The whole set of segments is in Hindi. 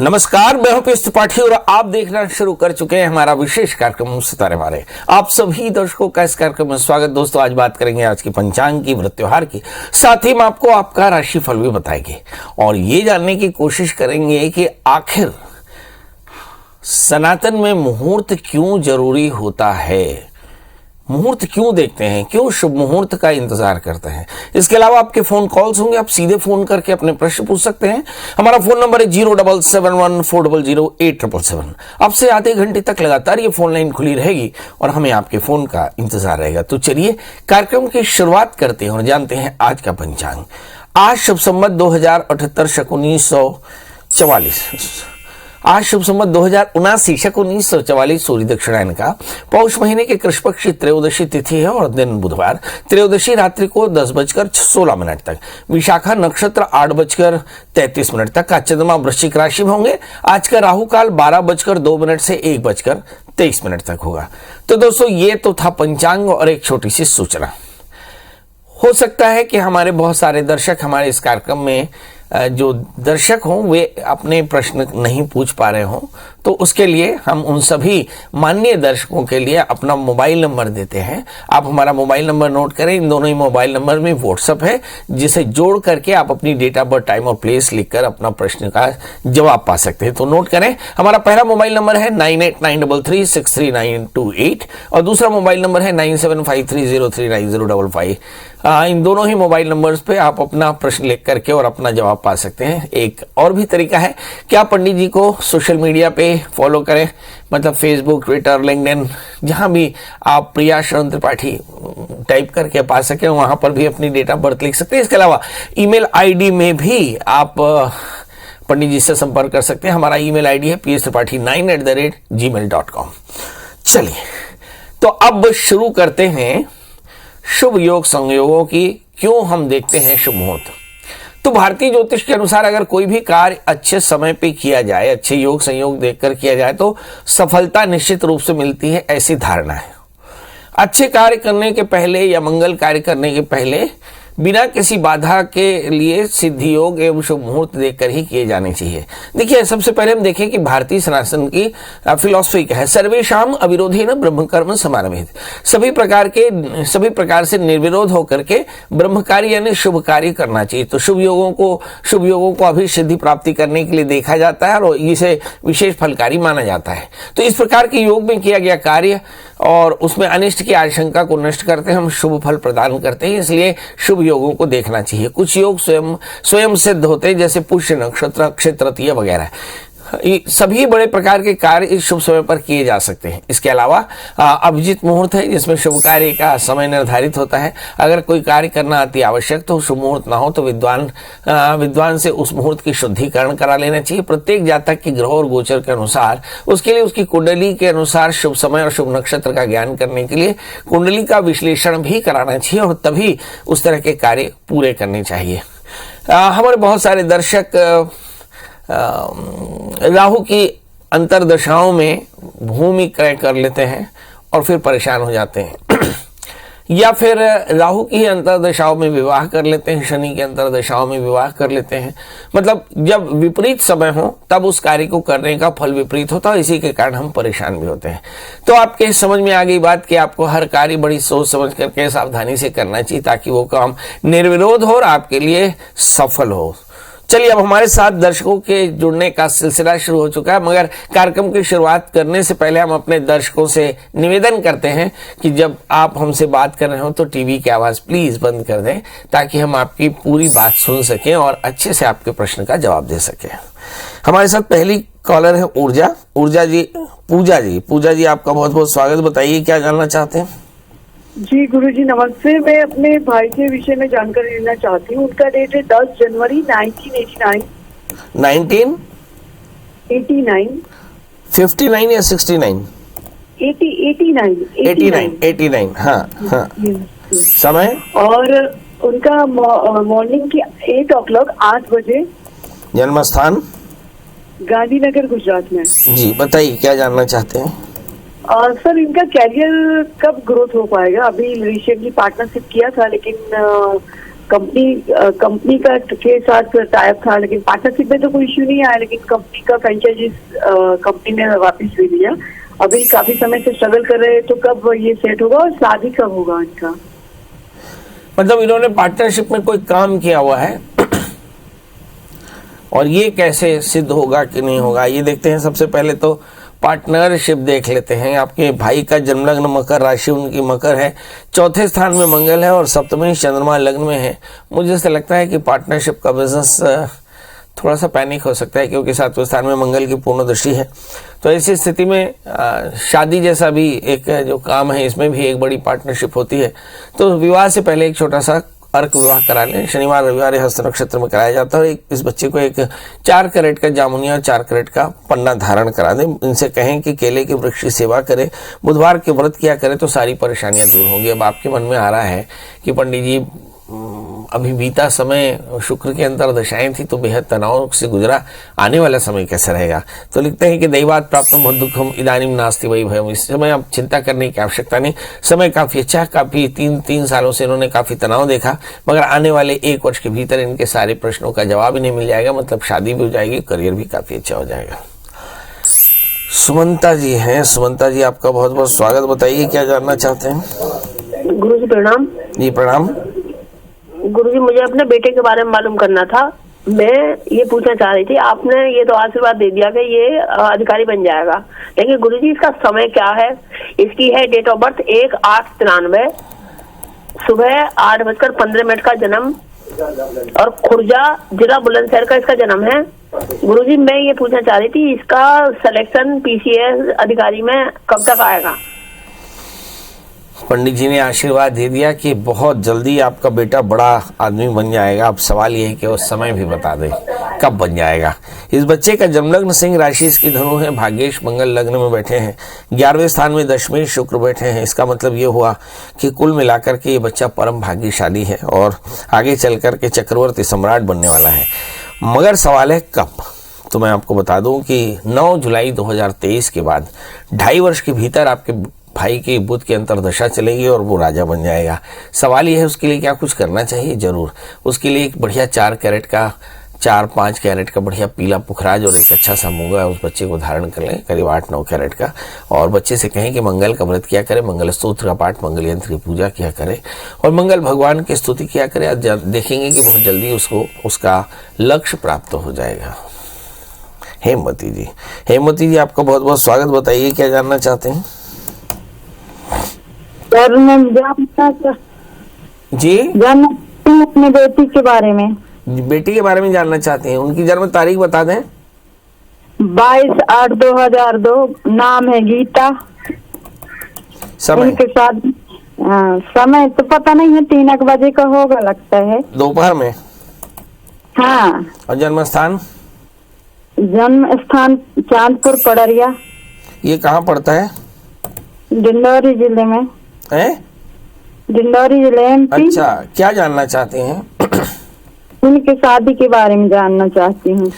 नमस्कार, मैं हूं पीयूष त्रिपाठी और आप देखना शुरू कर चुके हैं हमारा विशेष कार्यक्रम सितारे मारे। आप सभी दर्शकों का इस कार्यक्रम में स्वागत। दोस्तों, आज बात करेंगे आज की पंचांग की, व्रत त्योहार की, साथ ही हम आपको आपका राशिफल भी बताएंगे और ये जानने की कोशिश करेंगे कि आखिर सनातन में मुहूर्त क्यों जरूरी होता है, मुहूर्त क्यों देखते हैं, क्यों शुभ मुहूर्त का इंतजार करते हैं। इसके अलावा आपके फोन कॉल्स होंगे, आप सीधे फोन करके अपने प्रश्न पूछ सकते हैं। हमारा फोन नंबर है 07714008777। आपसे आधे घंटे तक लगातार ये फोन लाइन खुली रहेगी और हमें आपके फोन का इंतजार रहेगा। तो चलिए कार्यक्रम की शुरुआत करते हैं और जानते हैं आज का पंचांग। आज शुभ संवत 2078 शक 1944, आज शुभ संवत 2079 शक 1944 सूर्य दक्षिणायन का पौष महीने के कृष्ण पक्ष की त्रयोदशी तिथि है और दिन बुधवार। त्रयोदशी रात्रि को 10:16 तक, विशाखा नक्षत्र 8:33 तक का चंद्रमा वृश्चिक राशि में होंगे। आज का राहु काल 12:02 से 1:23 तक होगा। तो दोस्तों, ये तो था पंचांग और एक छोटी सी सूचना। हो सकता है कि हमारे बहुत सारे दर्शक हमारे इस कार्यक्रम में जो दर्शक हों वे अपने प्रश्न नहीं पूछ पा रहे हों, तो उसके लिए हम उन सभी माननीय दर्शकों के लिए अपना मोबाइल नंबर देते हैं। आप हमारा मोबाइल नंबर नोट करें। इन दोनों ही मोबाइल नंबर में व्हाट्सएप है, जिसे जोड़ करके आप अपनी डेट ऑफ बर्थ, टाइम और प्लेस लिखकर अपना प्रश्न का जवाब पा सकते हैं। तो नोट करें, हमारा पहला मोबाइल नंबर है 9893363928 और दूसरा मोबाइल नंबर है 9753039055। इन दोनों ही मोबाइल नंबर्स पे आप अपना प्रश्न लिख करके और अपना जवाब पा सकते हैं। एक और भी तरीका है कि आप पंडित जी को सोशल मीडिया पे फॉलो करें, मतलब फेसबुक, ट्विटर, लिंक्डइन, जहां भी आप प्रिया शरण त्रिपाठी टाइप करके पा सके वहां पर भी अपनी डेट ऑफ बर्थ लिख सकते हैं। इसके अलावा ईमेल आईडी में भी आप पंडित जी से संपर्क कर सकते हैं। हमारा ईमेल आईडी है pstripathi9@gmail.com। चलिए, तो अब शुरू करते हैं शुभ योग संयोगों की, क्यों हम देखते हैं शुभ मुहूर्त। तो भारतीय ज्योतिष के अनुसार अगर कोई भी कार्य अच्छे समय पे किया जाए, अच्छे योग संयोग देखकर किया जाए, तो सफलता निश्चित रूप से मिलती है, ऐसी धारणा है। अच्छे कार्य करने के पहले या मंगल कार्य करने के पहले बिना किसी बाधा के लिए सिद्धि योग एवं शुभ मुहूर्त देखकर ही किए जाने चाहिए। देखिए, सबसे पहले हम देखें कि भारतीय सनातन की फिलॉसफी क्या है। सर्वेषाम अविरोधेन ब्रह्म कर्म समारभेत, सभी प्रकार से निर्विरोध होकर के ब्रह्म कार्य यानी शुभ कार्य करना चाहिए। तो शुभ योगों को अभी सिद्धि प्राप्ति करने के लिए देखा जाता है और इसे विशेष फलकारी माना जाता है। तो इस प्रकार के योग में किया गया कार्य और उसमें अनिष्ट की आशंका को नष्ट करते हम शुभ फल प्रदान करते हैं, इसलिए शुभ योगों को देखना चाहिए। कुछ योग स्वयं सिद्ध होते हैं, जैसे पुष्य नक्षत्र, अक्षय तृतीया वगैरह। सभी बड़े प्रकार के कार्य इस शुभ समय पर किए जा सकते हैं। इसके अलावा अभिजीत मुहूर्त है, जिसमें शुभ कार्य का समय निर्धारित होता है। अगर कोई कार्य करना अति आवश्यक तो शुभ मुहूर्त ना हो तो विद्वान से उस मुहूर्त की शुद्धिकरण करा लेना चाहिए। प्रत्येक जातक के ग्रह और गोचर के अनुसार उसके लिए उसकी कुंडली के अनुसार शुभ समय और शुभ नक्षत्र का ज्ञान करने के लिए कुंडली का विश्लेषण भी कराना चाहिए और तभी उस तरह के कार्य पूरे करने चाहिए। हमारे बहुत सारे दर्शक राहु की अंतरदशाओं में भूमि क्रय कर लेते हैं और फिर परेशान हो जाते हैं या फिर राहु की अंतरदशाओं में विवाह कर लेते हैं, शनि की अंतरदशाओं में विवाह कर लेते हैं। मतलब जब विपरीत समय हो तब उस कार्य को करने का फल विपरीत होता है, इसी के कारण हम परेशान भी होते हैं। तो आपके समझ में आ गई बात कि आपको हर कार्य बड़ी सोच समझ करके सावधानी से करना चाहिए ताकि वो काम निर्विरोध हो और आपके लिए सफल हो। चलिए, अब हमारे साथ दर्शकों के जुड़ने का सिलसिला शुरू हो चुका है, मगर कार्यक्रम की शुरुआत करने से पहले हम अपने दर्शकों से निवेदन करते हैं कि जब आप हमसे बात कर रहे हो तो टीवी की आवाज प्लीज बंद कर दें ताकि हम आपकी पूरी बात सुन सकें और अच्छे से आपके प्रश्न का जवाब दे सकें। हमारे साथ पहली कॉलर है पूजा जी, आपका बहुत बहुत स्वागत। बताइए क्या जानना चाहते हैं। जी गुरुजी नमस्ते। मैं अपने भाई के विषय में जानकारी लेना चाहती हूँ। उनका डेट है 10 जनवरी 1989। 1989 59 या 69? 89। हाँ। समय और उनका मॉर्निंग की 8 o'clock 8 बजे। जन्म स्थान गांधीनगर गुजरात में। जी बताइए क्या जानना चाहते हैं। सर, इनका कैरियर कब ग्रोथ हो पाएगा? अभी रिसेंटली पार्टनरशिप किया था लेकिन कंपनी का के साथ टाइप था, लेकिन पार्टनरशिप में तो कोई इश्यू नहीं आया, लेकिन कंपनी का फ्रेंचाइजी कंपनी ने वापस ले लिया। अभी काफी समय से स्ट्रगल कर रहे हैं, तो कब ये सेट होगा और शादी कब होगा इनका? मतलब इन्होंने पार्टनरशिप में कोई काम किया हुआ है और ये कैसे सिद्ध होगा कि नहीं होगा ये देखते हैं। सबसे पहले तो पार्टनरशिप देख लेते हैं। आपके भाई का जन्मलग्न मकर राशि उनकी मकर है, चौथे स्थान में मंगल है और सप्तमी चंद्रमा लग्न में है। मुझे ऐसा लगता है कि पार्टनरशिप का बिजनेस थोड़ा सा पैनिक हो सकता है, क्योंकि सातवें स्थान में मंगल की पूर्ण दृष्टि है। तो ऐसी स्थिति में शादी जैसा भी एक जो काम है इसमें भी एक बड़ी पार्टनरशिप होती है। तो विवाह से पहले एक छोटा सा अर्क विवाह करा लें। शनिवार रविवार हस्त नक्षत्र में कराया जाता है। इस बच्चे को एक 4 कैरेट का जामुनिया और 4 कैरेट का पन्ना धारण करा दें। इनसे कहें कि केले के वृक्ष की सेवा करें, बुधवार के व्रत किया करें, तो सारी परेशानियां दूर होंगी। अब आपके मन में आ रहा है कि पंडित जी अभी बीता समय शुक्र के अंतर दशाएं थी तो बेहद तनाव से गुजरा, आने वाला समय कैसा रहेगा? तो लिखते हैं कि दैवात प्राप्तम बहुत दुखम इदानीम नास्ति वही भयम। इस समय अब चिंता करने की आवश्यकता नहीं, समय काफी अच्छा है। काफी 3 सालों से इन्होंने काफी तनाव देखा, मगर आने वाले 1 वर्ष के भीतर इनके सारे प्रश्नों का जवाब इन्हें मिल जाएगा। मतलब शादी भी हो जाएगी, करियर भी काफी अच्छा हो जाएगा। सुमंता जी हैं। सुमंता जी आपका बहुत बहुत स्वागत। बताइए क्या जानना चाहते हैं? गुरु जी प्रणाम। जी प्रणाम। गुरुजी मुझे अपने बेटे के बारे में मालूम करना था। मैं ये पूछना चाह रही थी, आपने ये तो आशीर्वाद दे दिया कि ये अधिकारी बन जाएगा, लेकिन गुरुजी इसका समय क्या है? इसकी है डेट ऑफ बर्थ 1/8/93, सुबह 8:15 का जन्म और खुर्जा जिला बुलंदशहर का इसका जन्म है। गुरुजी मैं ये पूछना चाह रही थी, इसका सिलेक्शन PCS अधिकारी में कब तक आएगा? पंडित जी ने आशीर्वाद दे दिया कि बहुत जल्दी आपका बेटा बड़ा आदमी बन जाएगा। अब सवाल ये है कि वो समय भी बता दें कब बन जाएगा। इस बच्चे का जन्मलग्न सिंह राशि इसकी धनु है, भाग्येश मंगल लग्न में बैठे हैं, 11वें स्थान में दशमेश शुक्र बैठे हैं। इसका मतलब ये हुआ कि कुल मिलाकर के ये बच्चा परम भाग्यशाली है और आगे चल कर के चक्रवर्ती सम्राट बनने वाला है। मगर सवाल है कब? तो मैं आपको बता दूं कि 9 जुलाई 2023 के बाद 2.5 वर्ष के भीतर आपके भाई की बुध की अंतर्दशा चलेगी और वो राजा बन जाएगा। सवाल ये है उसके लिए क्या कुछ करना चाहिए? जरूर। उसके लिए एक बढ़िया 4 कैरेट का 4-5 कैरेट का बढ़िया पीला पुखराज और एक अच्छा सा मूंगा उस बच्चे को धारण कर लें, करीब 8-9 कैरेट का, और बच्चे से कहें कि मंगल का व्रत किया करे, मंगल स्तोत्र का पाठ, मंगल यंत्र की पूजा किया करे और मंगल भगवान की स्तुति किया करे। देखेंगे कि बहुत जल्दी उसको उसका लक्ष्य प्राप्त हो जाएगा। हेमवती जी। हेमवती जी आपका बहुत बहुत स्वागत। बताइए क्या जानना चाहते हैं? जी जानना अपने बेटी के बारे में। बेटी के बारे में जानना चाहते हैं? उनकी जन्म तारीख बता दें। 22/8/2002, नाम है गीता। समय? उनके साथ समय तो पता नहीं है, 3 बजे का होगा लगता है, दोपहर में। हाँ। और जन्म स्थान? जन्म स्थान चांदपुर पड़रिया। ये कहाँ पड़ता है? डिंडौरी जिले में है? डिंडौरी जिले में। अच्छा, क्या जानना चाहते हैं? उनके शादी के बारे में जानना चाहती हूँ।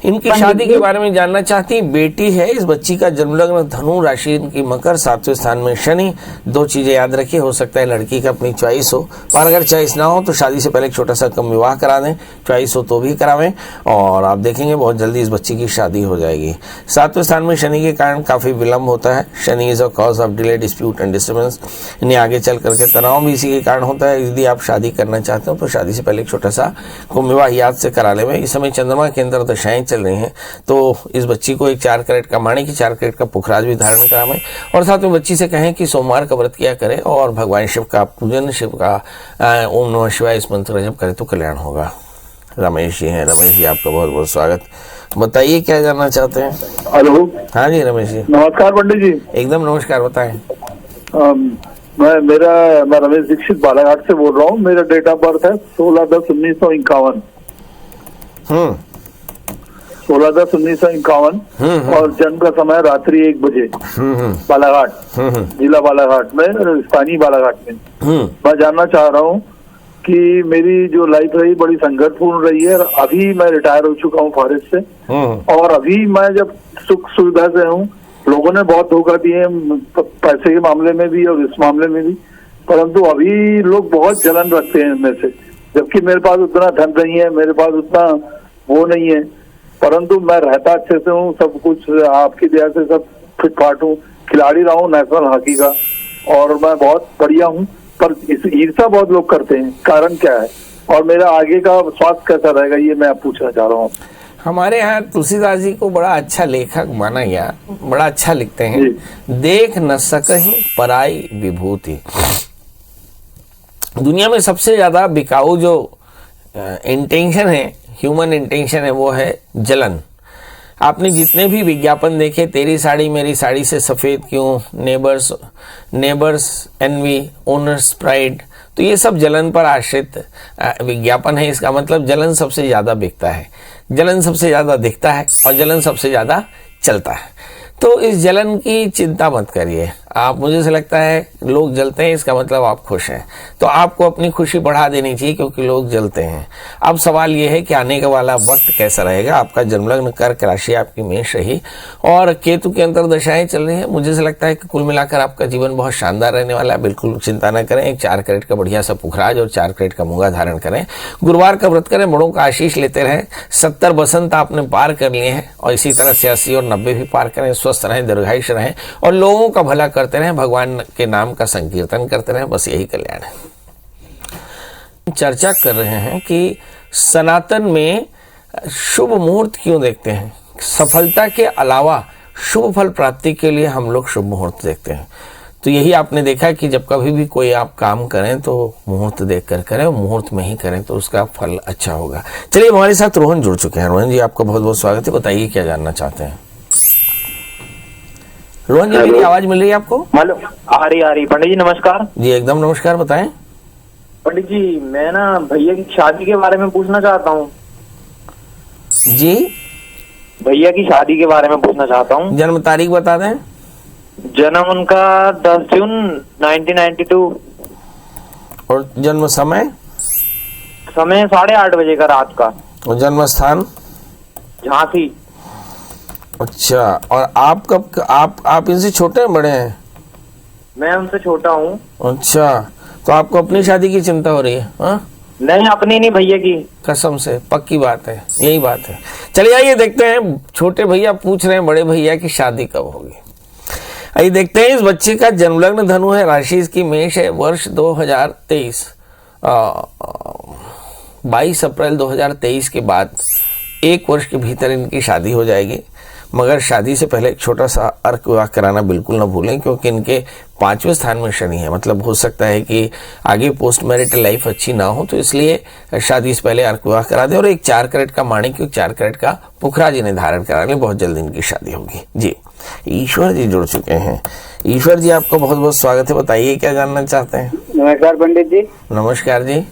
इनकी शादी के बारे में जानना चाहती। बेटी है, इस बच्ची का जन्मलग्न धनु राशि, इनकी मकर, 7वें स्थान में शनि। 2 चीजें याद रखिए, हो सकता है लड़की का अपनी चॉइस हो, और अगर चॉइस ना हो तो शादी से पहले एक छोटा सा कम विवाह करा दें, चॉइस हो तो भी करावें, और आप देखेंगे बहुत जल्दी इस बच्ची की शादी हो जाएगी। 7वें स्थान में शनि के कारण काफी विलंब होता है। Shani is a cause of delay, dispute and disturbance. इन्हें आगे चल करके तनाव भी इसी के कारण होता है। यदि आप शादी करना चाहते हो तो शादी से पहले एक छोटा सा कुंभ विवाह याद से करा ले। इस समय चंद्रमा के अंदर दशाएं चल रही हैं, तो इस बच्ची को एक 4 कैरेट का माणिक की 4 कैरेट का पुखराज भी धारण करावें, और साथ में बच्ची से कहें कि सोमवार का व्रत किया करे और भगवान शिव का पूजन, शिव का ओम नमः शिवाय इस मंत्र जप करे तो कल्याण होगा। रमेश जी हैं। रमेश जी आपका बहुत बहुत स्वागत। बताइए क्या जानना चाहते हैं? हेलो। हाँ जी रमेश जी। नमस्कार पंडित जी। एकदम नमस्कार, बताएं। मैं रमेश दीक्षित बालाघाट से बोल रहा हूँ। मेरा डेट ऑफ बर्थ है 16/10/1951। 16/10/1951 और जन्म का समय रात्रि 1 बजे, बालाघाट, जिला बालाघाट में, स्थानीय बालाघाट में। मैं जानना चाह रहा हूँ कि मेरी जो लाइफ रही बड़ी संघर्षपूर्ण रही है। अभी मैं रिटायर हो चुका हूँ फॉरेस्ट से, और अभी मैं जब सुख सुविधा से हूँ। लोगों ने बहुत धोखा दिए, पैसे के मामले में भी और इस मामले में भी, परंतु अभी लोग बहुत जलन रखते हैं इनमें से। जबकि मेरे पास उतना धन नहीं है, मेरे पास उतना वो नहीं है, परंतु मैं रहता अच्छे से हूँ, सब कुछ आपकी दया से सब फिट फाट हूँ, खिलाड़ी रहा हूँ नेशनल हॉकी का, और मैं बहुत बढ़िया हूँ। पर इस ईर्ष्या बहुत लोग करते हैं, कारण क्या है और मेरा आगे का स्वास्थ्य कैसा रहेगा, ये मैं पूछना चाह रहा हूँ। हमारे यहाँ तुलसीदास जी को बड़ा अच्छा लेखक माना गया, बड़ा अच्छा लिखते हैं, देख न सकहीं पराई विभूति। दुनिया में सबसे ज्यादा बिकाऊ जो इंटेंशन है, ह्यूमन इंटेंशन है, वो है जलन। आपने जितने भी विज्ञापन देखे, तेरी साड़ी मेरी साड़ी से सफेद क्यों, नेबर्स एनवी, ओनर्स प्राइड, तो ये सब जलन पर आश्रित विज्ञापन है। इसका मतलब जलन सबसे ज्यादा बिकता है, जलन सबसे ज्यादा दिखता है और जलन सबसे ज्यादा चलता है। तो इस जलन की चिंता मत करिए आप। मुझे से लगता है लोग जलते हैं, इसका मतलब आप खुश हैं, तो आपको अपनी खुशी बढ़ा देनी चाहिए क्योंकि लोग जलते हैं। अब सवाल यह है कि आने का वाला वक्त कैसा रहेगा। आपका जन्मलग्न कर्क राशि आपकी मेष रही और केतु की अंतर्दशाएं चल रही है। मुझे से लगता है कि कुल मिलाकर आपका जीवन बहुत शानदार रहने वाला है। बिल्कुल चिंता न करें। एक 4 कैरेट का बढ़िया सा पुखराज और 4 कैरेट का मूंगा धारण करें। गुरुवार का व्रत करें, बड़ों का आशीष लेते रहें। 70 बसंत आपने पार कर लिए हैं और इसी तरह 86 और 90 भी पार करें। स्वस्थ रहें, दीर्घायुष रहें और लोगों का भला करते रहें, भगवान के नाम का संकीर्तन करते रहें, बस यही कल्याण है। चर्चा कर रहे हैं कि सनातन में शुभ मुहूर्त क्यों देखते हैं। सफलता के अलावा शुभ फल प्राप्ति के लिए हम लोग शुभ मुहूर्त देखते हैं। तो यही आपने देखा कि जब कभी भी कोई आप काम करें तो मुहूर्त देख कर करें, मुहूर्त में ही करें तो उसका फल अच्छा होगा। चलिए हमारे साथ रोहन जुड़ चुके हैं। रोहन जी आपका बहुत बहुत स्वागत है। बताइए क्या जानना चाहते हैं। रोहन जी मेरी आवाज मिल रही है आपको? मालूम आ रही। पंडित जी नमस्कार। जी एकदम नमस्कार, बताएं। पंडित जी मैं ना भैया की शादी के बारे में पूछना चाहता हूँ। जी भैया की शादी के बारे में पूछना चाहता हूँ। जन्म तारीख बता दें। जन्म उनका 10 जून 1992 और जन्म समय? समय 8:30 बजे का रात का। और जन्म स्थान? झांसी। अच्छा, और आप कब आप इनसे छोटे हैं बड़े हैं? मैं उनसे छोटा हूँ। अच्छा, तो आपको अपनी शादी की चिंता हो रही है? हाँ नहीं, अपनी नहीं, भैया की कसम से पक्की बात है, यही बात है। चलिए आइए देखते हैं। छोटे भैया पूछ रहे हैं बड़े भैया की शादी कब होगी। आइए देखते हैं। इस बच्चे का जन्मलग्न धनु है, राशि इसकी मेष है। वर्ष 2023 22 अप्रैल 2023 के बाद 1 वर्ष के भीतर इनकी शादी हो जाएगी। मगर शादी से पहले एक छोटा सा अर्क विवाह कराना बिल्कुल ना भूलें क्योंकि इनके 5वें स्थान में शनि है। मतलब हो सकता है कि आगे पोस्ट मैरिटल लाइफ अच्छी ना हो, तो इसलिए शादी से पहले अर्क विवाह करा दें। और एक 4 कैरेट का माणिक, 4 कैरेट का पुखराज इन्हें धारण करा लें, बहुत जल्द इनकी शादी होगी। जी ईश्वर जी जुड़ चुके हैं। ईश्वर जी आपका बहुत बहुत स्वागत है। बताइए क्या जानना चाहते हैं। नमस्कार पंडित जी। नमस्कार जी।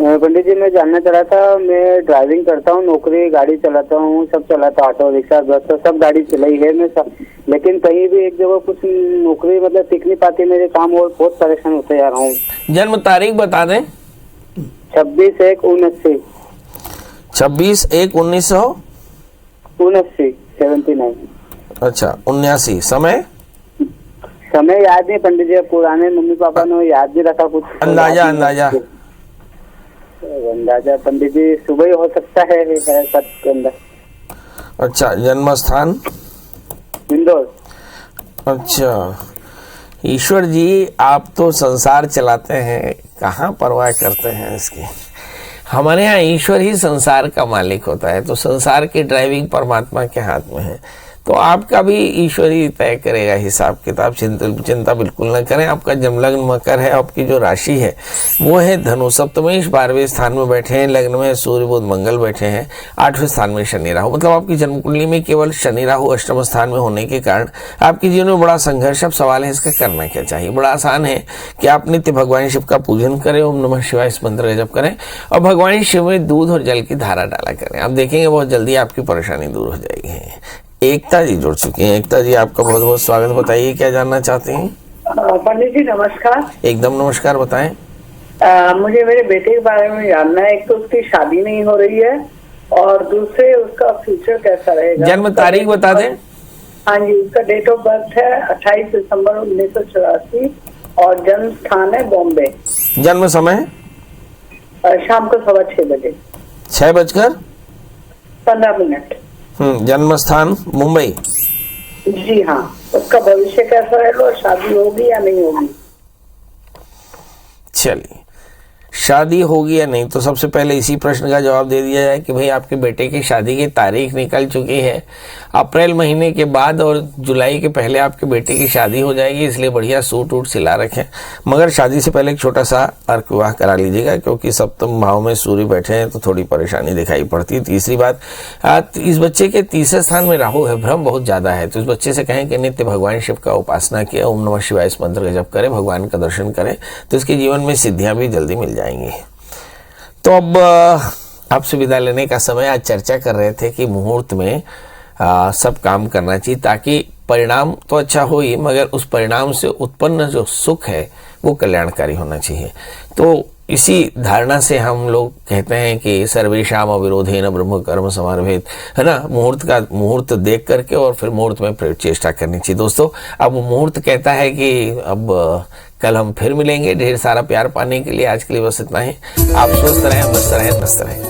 पंडित जी मैं जानना चाह रहा था, मैं ड्राइविंग करता हूँ, नौकरी, गाड़ी चलाता हूँ, सब चलाता, ऑटो रिक्शा बस सब गाड़ी चलाई है मैं सब, लेकिन कहीं भी एक जगह कुछ नौकरी मतलब टिक नहीं पाती मेरे काम और बहुत परेशान होते जा रहा हूँ। जन्म तारीख बता दें। 26/1/1980। 26/1/1979। 79। अच्छा 79। समय याद नहीं पंडित जी, पुराने मम्मी पापा ने याद भी रखा कुछ। अंदाजा पंडित जी सुबह ही हो सकता है के अंदर। अच्छा, जन्म स्थान? इंदौर। अच्छा ईश्वर जी आप तो संसार चलाते हैं, कहाँ परवाह करते हैं इसकी। हमारे यहाँ ईश्वर ही संसार का मालिक होता है, तो संसार की ड्राइविंग परमात्मा के हाथ में है, तो आपका भी ईश्वर ही तय करेगा हिसाब किताब। चिंता बिल्कुल न करें। आपका जन्मलग्न मकर है, आपकी जो राशि है वो है धनु। सप्तमेश 12वें स्थान में बैठे हैं, लग्न में सूर्य बुध मंगल बैठे हैं, 8वें स्थान में शनि राहु। मतलब आपकी जन्म कुंडली में केवल शनि राहु अष्टम स्थान में होने के कारण आपके जीवन में बड़ा संघर्ष। अब सवाल है इसका करना क्या चाहिए। बड़ा आसान है कि आप नित्य भगवान शिव का पूजन करें, ओम नमः शिवाय इस मंत्र का जप करें और भगवान शिव में दूध और जल की धारा डाला करें। आप देखेंगे बहुत जल्दी आपकी परेशानी दूर हो जाएगी। एकता जी जुड़ चुकी हैं। एकता जी आपका बहुत बहुत स्वागत। बताइए क्या जानना चाहते हैं। पंडित जी नमस्कार। एकदम नमस्कार, बताएं। मुझे मेरे बेटे के बारे में जानना है। एक तो उसकी शादी नहीं हो रही है और दूसरे उसका फ्यूचर कैसा रहेगा। जन्म तारीख बता दें। हाँ जी, उसका डेट ऑफ बर्थ है 28 दिसंबर 1984 और जन्म स्थान है बॉम्बे। जन्म समय? शाम को 6:15 बजे 6:15 जन्म स्थान मुंबई। जी हाँ। उसका भविष्य कैसा रहेगा और शादी होगी या नहीं होगी? चलिए, शादी होगी या नहीं, तो सबसे पहले इसी प्रश्न का जवाब दे दिया जाए कि भाई आपके बेटे की शादी की तारीख निकल चुकी है। अप्रैल महीने के बाद और जुलाई के पहले आपके बेटे की शादी हो जाएगी, इसलिए बढ़िया सूट वूट सिला रखें। मगर शादी से पहले एक छोटा सा अर्क विवाह करा लीजिएगा, क्योंकि सप्तम भाव में सूर्य बैठे हैं तो थोड़ी परेशानी दिखाई पड़ती है। तीसरी बात, इस बच्चे के तीसरे स्थान में राहु है, भ्रम बहुत ज्यादा है, तो इस बच्चे से कहें कि नित्य भगवान शिव का उपासना किया, ओम नमः शिवाय इस मंत्र का जप करें, भगवान का दर्शन करें, तो इसके जीवन में सिद्धियां भी जल्दी मिल जाएंगी। तो अब आपसे विदा लेने का समय। आज चर्चा कर रहे थे कि मुहूर्त में सब काम करना चाहिए, ताकि परिणाम तो अच्छा हो ही, मगर उस परिणाम से उत्पन्न जो सुख है वो कल्याणकारी होना चाहिए। तो इसी धारणा से हम लोग कहते हैं कि सर्वेषाम अविरोधेन ब्रह्म कर्म समारभेत, है ना। मुहूर्त देख करके और फिर मुहूर्त में चेष्टा करनी चाहिए। दोस्तों, अब मुहूर्त कहता है कि अब कल हम फिर मिलेंगे। ढेर सारा प्यार पाने के लिए आज के लिए बस इतना ही। आप स्वस्थ रहें, मस्त रहें, मस्त रहें।